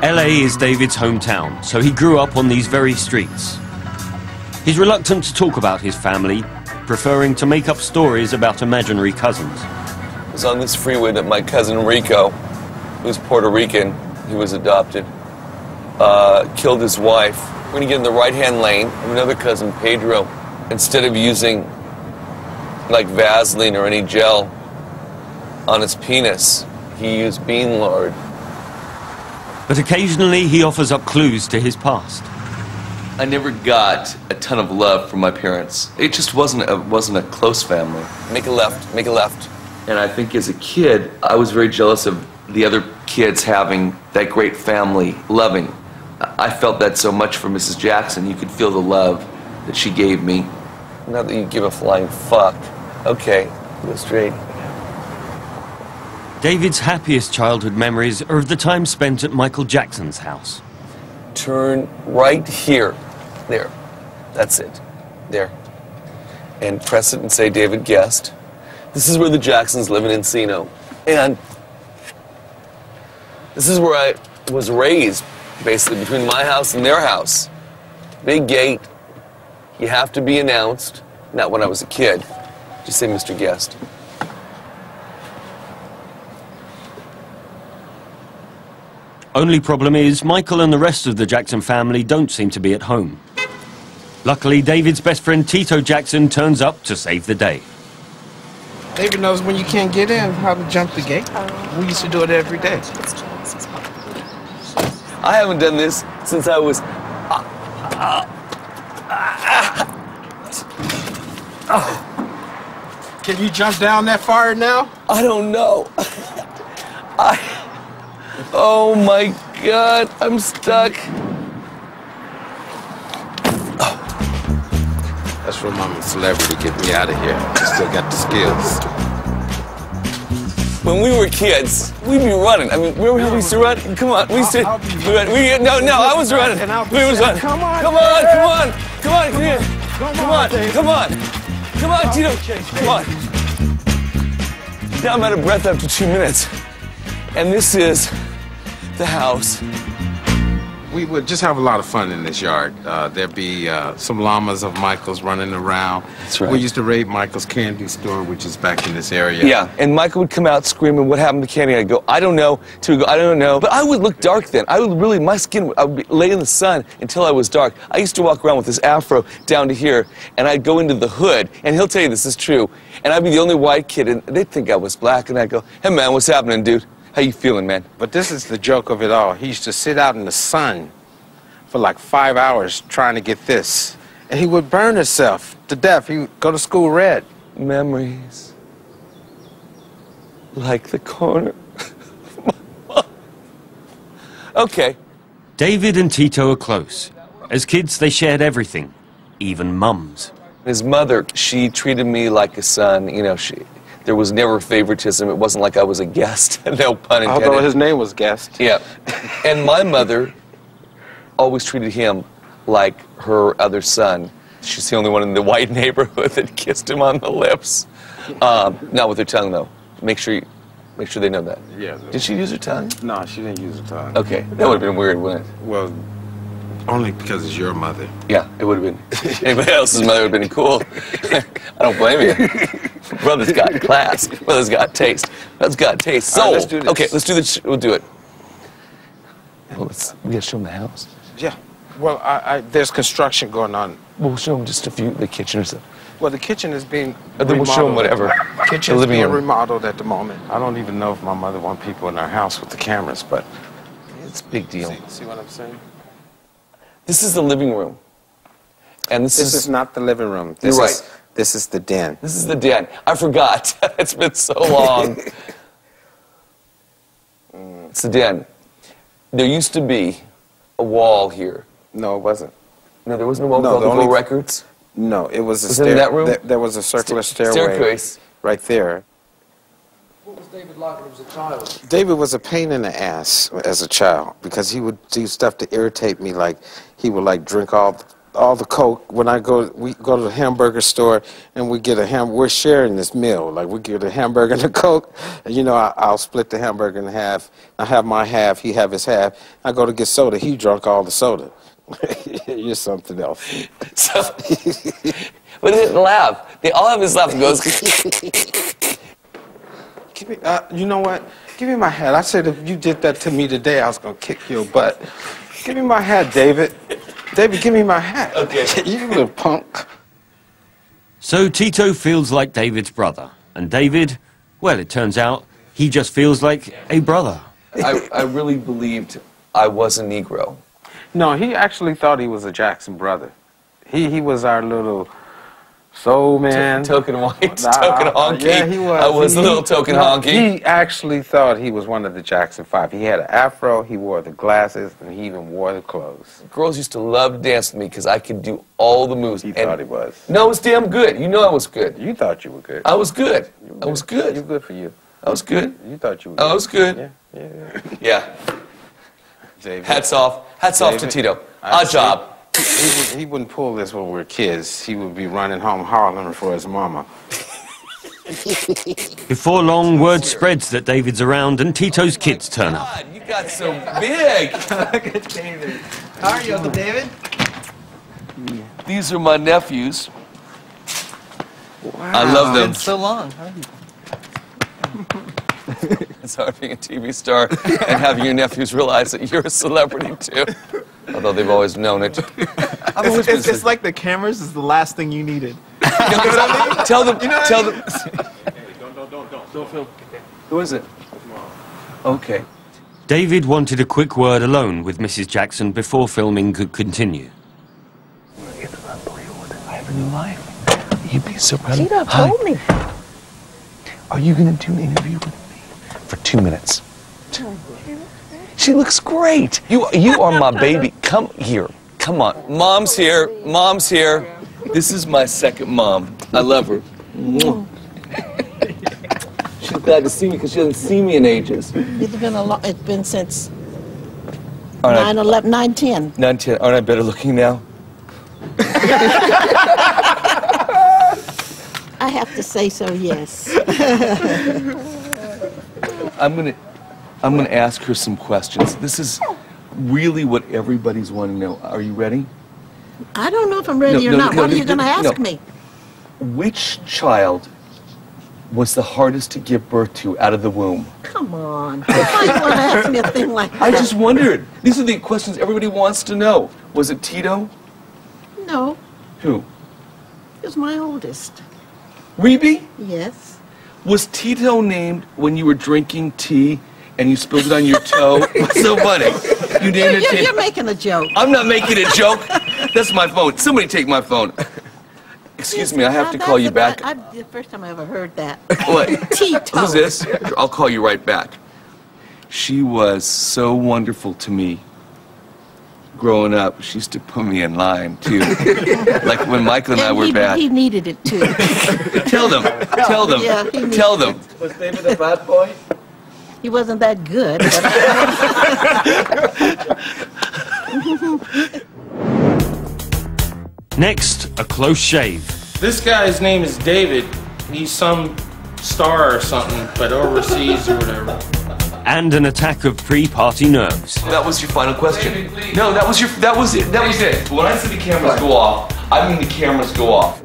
LA is David's hometown, so he grew up on these very streets. He's reluctant to talk about his family, preferring to make up stories about imaginary cousins. It was on this freeway that my cousin Rico, who's Puerto Rican, he was adopted, killed his wife. We're going to get in the right-hand lane of another cousin, Pedro. Instead of using, like, Vaseline or any gel on his penis, he used bean lard. But occasionally he offers up clues to his past. I never got a ton of love from my parents. It just wasn't a close family. Make a left, make a left. And I think as a kid, I was very jealous of the other kids having that great family, loving. I felt that so much for Mrs. Jackson. You could feel the love that she gave me. Not that you give a flying fuck. Okay, go straight. David's happiest childhood memories are of the time spent at Michael Jackson's house. Turn right here. There. That's it. There. And press it and say David Gest. This is where the Jacksons live in Encino. And this is where I was raised, basically, between my house and their house. Big gate. You have to be announced. Not when I was a kid. Just say Mr. Gest. Only problem is, Michael and the rest of the Jackson family don't seem to be at home. Luckily, David's best friend Tito Jackson turns up to save the day. David knows when you can't get in, how to jump the gate. We used to do it every day. I haven't done this since I was... Can you jump down that far now? I don't know. Oh my God, I'm stuck. That's from my celebrity, get me out of here. I still got the skills. When we were kids, we'd be running. I mean, remember how we used to run? Come on, we used to. I was running. We was running. Come on, come on, come on, come on, come here. Come on, come on, come on, Tito, come on. Now I'm out of breath after 2 minutes, and this is the house. We would just have a lot of fun in this yard. There'd be some llamas of Michael's running around. That's right. We used to raid Michael's candy store, which is back in this area. Yeah, and Michael would come out screaming, "What happened to Candy?" I'd go, "I don't know." Tito would go, "I don't know." But I would look dark then. I would really, my skin, I would lay in the sun until I was dark. I used to walk around with this afro down to here, and I'd go into the hood, and he'll tell you this is true, and I'd be the only white kid, and they'd think I was black, and I'd go, "Hey man, what's happening, dude? How you feeling, man?" But this is the joke of it all. He used to sit out in the sun for like 5 hours trying to get this. And he would burn himself to death. He would go to school red. Memories. Like the corner. Okay. David and Tito are close. As kids, they shared everything, even mums. His mother, she treated me like a son. You know, there was never favoritism. It wasn't like I was a guest. No pun intended. Although his name was Gest. Yeah. And my mother always treated him like her other son. She's the only one in the white neighborhood that kissed him on the lips. Not with her tongue, though. Make sure they know that. Yeah. Did she use her tongue? No, she didn't use her tongue. Okay. That would have been weird, wouldn't it? Well, only because it's your mother. Yeah, it would have been. Anybody else's mother would have been cool. I don't blame you. Brother's got class. Brother's got taste. Brother's got taste. Soul. All right, let's do this. Okay, let's do this. We'll do it. Well, we gotta show them the house. Yeah. Well, there's construction going on. We'll show them just a few, the kitchen or something. Well, the kitchen is being Then we'll show them whatever. Kitchen is being remodeled at the moment. I don't even know if my mother wants people in our house with the cameras, but it's a big deal. See what I'm saying? This is the living room. And this is not the living room. You're right. This is the den. This is the den. I forgot. It's been so long. It's the den. There used to be a wall here. No, it wasn't. No, there wasn't a wall with all the gold records? No, it was a Was it in that room? There was a circular stairway. Staircase. Right there. What was David like when he was a child? David was a pain in the ass as a child because he would do stuff to irritate me, like he would like drink all all the Coke. When we go to the hamburger store and we get we're sharing this meal. Like we get a hamburger and a Coke, and you know, I'll split the hamburger in half. I have my half, he have his half. I go to get soda, he drunk all the soda. You're something else. So, but they didn't laugh. They all have this laugh and goes. Give me, you know what? Give me my hat. I said if you did that to me today, I was gonna kick your butt. Give me my hat, David. David, give me my hat. Okay. You little punk. So Tito feels like David's brother. And David, well, it turns out, he just feels like a brother. I really believed I was a Negro. No, he actually thought he was a Jackson brother. He was our little soul man. Token white, token honky. Yeah, he was. I was a little token honky. He actually thought he was one of the Jackson 5. He had an afro, he wore the glasses, and he even wore the clothes. Girls used to love to dance with me because I could do all the moves. He thought he was. No, I was damn good. You know I was good. You thought you were good. I was good. I was good. You good for you. I was good. You thought you were good. I was good. Yeah. David. Hats off. Hats off to Tito. Odd job. He wouldn't pull this when we were kids. He would be running home hollering for his mama. Before long, word spreads that David's around and Tito's kids turn up. God, you got so big. Look at David. How are you, Uncle David? These are my nephews. Wow. I love them. It's been so long. How are you? It's hard being a TV star and having your nephews realize that you're a celebrity too. Although they've always known it. It's like the cameras is the last thing you needed. Tell them. Tell them. Don't film. Who is it? Okay. David wanted a quick word alone with Mrs. Jackson before filming could continue. It's unbelievable. I have a new life. You'd be so proud. Tito told me. Are you going to do an interview with me for 2 minutes? She looks great. You are my baby. Come here. Come on. Mom's here. Mom's here. This is my second mom. I love her. She's glad to see me because she hasn't seen me in ages. It's been a lot. It's been since Aren't 9/11, 9/10. 9/10. Aren't I better looking now? I have to say so. Yes. I'm gonna ask her some questions. This is really what everybody's wanting to know. Are you ready? I don't know if I'm ready or not. What are you going to ask me? Which child was the hardest to give birth to out of the womb? Come on. Why you want to ask me a thing like that? I just wondered. These are the questions everybody wants to know. Was it Tito? No, Who? it was my oldest. Rebe? Yes. Was Tito named when you were drinking tea and you spilled it on your toe? What's so funny? You named it Tito. You're making a joke. I'm not making a joke. That's my phone. Somebody take my phone. Excuse me, I have to call you back. The first time I ever heard that. What? Tito. Who's this? I'll call you right back. She was so wonderful to me. Growing up, she used to put me in line, too. Like when Michael and I were bad. He needed it, too. Tell them. Tell them. Yeah, he needed Tell them. it. Was David a bad boy? He wasn't that good. But Next, a close shave. This guy's name is David. He's some star or something, but overseas or whatever. And an attack of pre-party nerves. That was your final question. No, that was it. That was it. When I said the cameras go off, I mean the cameras go off.